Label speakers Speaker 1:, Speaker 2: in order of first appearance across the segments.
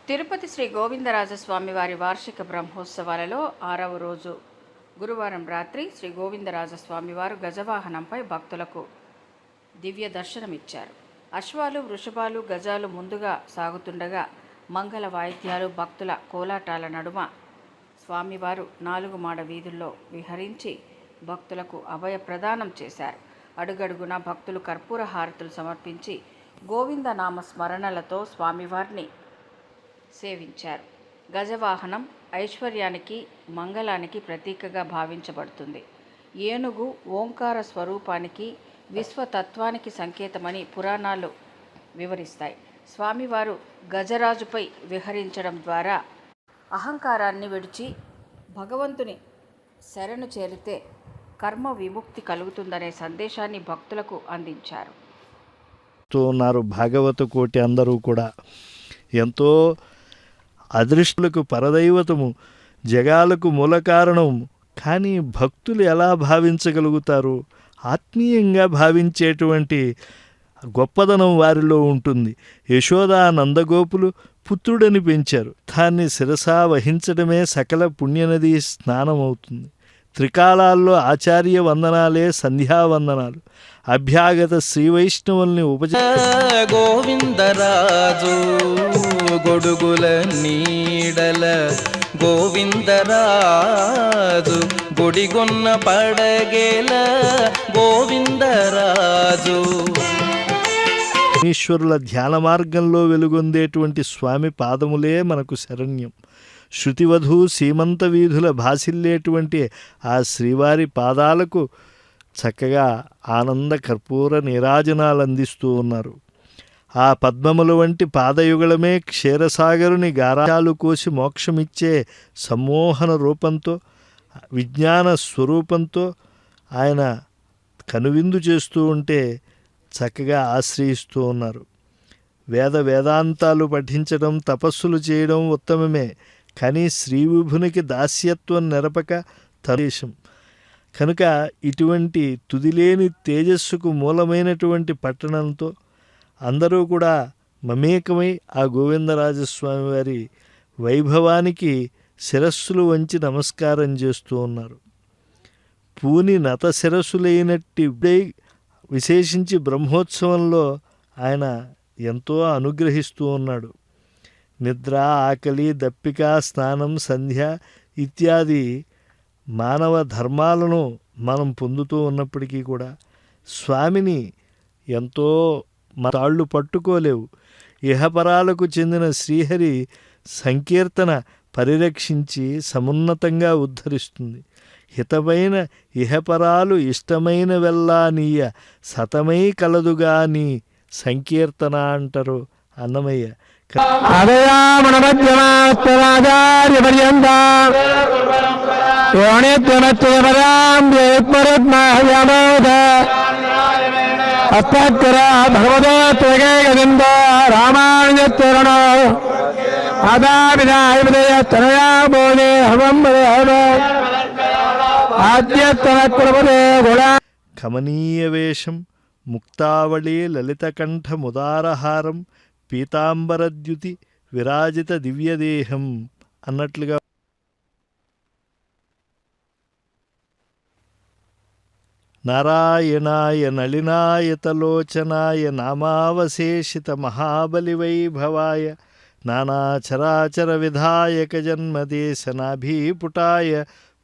Speaker 1: తిరుపతి శ్రీ గోవిందరాజస్వామి వారి వార్షిక బ్రహ్మోత్సవాలలో 6వ రోజు గురువారం రాత్రి శ్రీ గోవిందరాజస్వామి వారు గజవాహనంపై భక్తులకు దివ్య దర్శనమిచ్చారు. అశ్వాలు, వృషభాలు, గజాలు ముందుగా సాగుతుండగా మంగళ వాయిద్యాలు, భక్తుల కోలాటాల నడుమ స్వామివారు 4 మాడ వీధుల్లో విహరించి భక్తులకు అభయ ప్రదానం చేశారు. అడుగడుగున భక్తులు కర్పూర హారతులు సమర్పించి గోవిందనామ స్మరణలతో స్వామివారిని సేవించారు. గజవాహనం ఐశ్వర్యానికి, మంగళానికి ప్రతీకగా భావించబడుతుంది. ఏనుగు ఓంకార స్వరూపానికి, విశ్వతత్వానికి సంకేతమని పురాణాలు వివరిస్తాయి. స్వామివారు గజరాజుపై విహరించడం ద్వారా అహంకారాన్ని విడిచి భగవంతుని శరణు చేరితే కర్మ విముక్తి కలుగుతుందనే సందేశాన్ని భక్తులకు అందించారు.
Speaker 2: ఉన్నారు భాగవత కోటి అందరూ కూడా ఎంతో అదృష్టులకు పరదైవతము, జగాలకు మూల కారణం. కానీ భక్తులు ఎలా భావించగలుగుతారు? ఆత్మీయంగా భావించేటువంటి గొప్పదనం వారిలో ఉంటుంది. యశోదా నందగోపులు పుత్రుడని పెంచారు. దాన్ని శిరసా వహించడమే సకల పుణ్యనది స్నానమవుతుంది. త్రికాలాల్లో ఆచార్య వందనాలే సంధ్యావందనాలు. అభ్యాగత శ్రీ వైష్ణవుల్ని
Speaker 3: గోవిందరాజు గొడుగుల నీడల గోవిందరాజు గుడిగొన్న పడగేల గోవిందరాజు.
Speaker 2: ఈశ్వరుల ధ్యాన మార్గంలో వెలుగొందేటువంటి స్వామి పాదములే మనకు శరణ్యం. శృతివధూ సీమంత వీధుల భాసిల్లేటువంటి ఆ శ్రీవారి పాదాలకు చక్కగా ఆనంద కర్పూర నీరాజనాలు అందిస్తూ ఉన్నారు. ఆ పద్మముల వంటి పాదయుగళమే క్షీరసాగరుని గారాలు కోసి మోక్షమిచ్చే సమ్మోహన రూపంతో, విజ్ఞాన స్వరూపంతో ఆయన కనువిందు చేస్తూ ఉంటే చక్కగా ఆశ్రయిస్తూ ఉన్నారు. వేదాంతాలు పఠించడం, తపస్సులు చేయడం ఉత్తమమే. కానీ శ్రీ విభునికి దాస్యత్వం నెరపక తదేశం కనుక ఇటువంటి తుదిలేని తేజస్సుకు మూలమైనటువంటి పట్టణంతో అందరూ కూడా మమేకమై ఆ గోవిందరాజస్వామి వారి వైభవానికి శిరస్సులు వంచి నమస్కారం చేస్తూ ఉన్నారు. పూని నత శిరస్సులైనట్టి విశేషించి బ్రహ్మోత్సవంలో ఆయన ఎంతో అనుగ్రహిస్తూ ఉన్నాడు. నిద్ర, ఆకలి, దప్పిక, స్నానం, సంధ్య ఇత్యాది మానవ ధర్మాలను మనం పొందుతూ ఉన్నప్పటికీ కూడా స్వామిని ఎంతో తాళ్ళు పట్టుకోలేవు. ఇహపరాలకు చెందిన శ్రీహరి సంకీర్తన పరిరక్షించి సమున్నతంగా ఉద్ధరిస్తుంది. హితమైన ఇహపరాలు ఇష్టమైన వెల్లానీయ సతమై కలదుగా నీ సంకీర్తన అంటారు అన్నమయ్య. కమనీయ వేషం, ముక్తావళి, లలితకంఠ ముదారహారం, పీతాంబరద్యుతి విరాజిత దివ్యదేహం అన్నట్లుగా నారాయణాయ నళినాయతలోచనాయ నామావశేషిత మహాబలివైభవాయ నానాచరాచర విధాయక జన్మదేశనాభీపుటాయ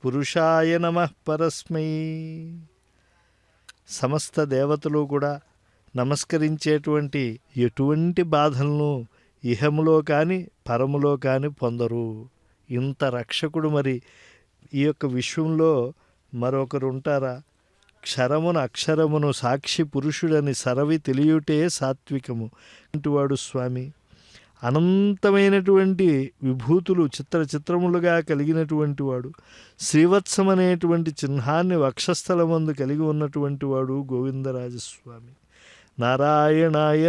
Speaker 2: పురుషాయ నమః పరస్మై. సమస్త దేవతలు కూడా నమస్కరించేటువంటి ఎటువంటి బాధలను ఇహములో కానీ పరములో కానీ పొందరు. ఇంత రక్షకుడు మరి ఈ యొక్క విశ్వంలో మరొకరు ఉంటారా? క్షరమును అక్షరమును సాక్షి పురుషుడని సరవి తెలియుటే సాత్వికము అంటువాడు స్వామి. అనంతమైనటువంటి విభూతులు చిత్రములుగా కలిగినటువంటి వాడు. శ్రీవత్సం అనేటువంటి చిహ్నాన్ని వక్షస్థలమందు కలిగి ఉన్నటువంటి వాడు గోవిందరాజస్వామి. నారాయణాయ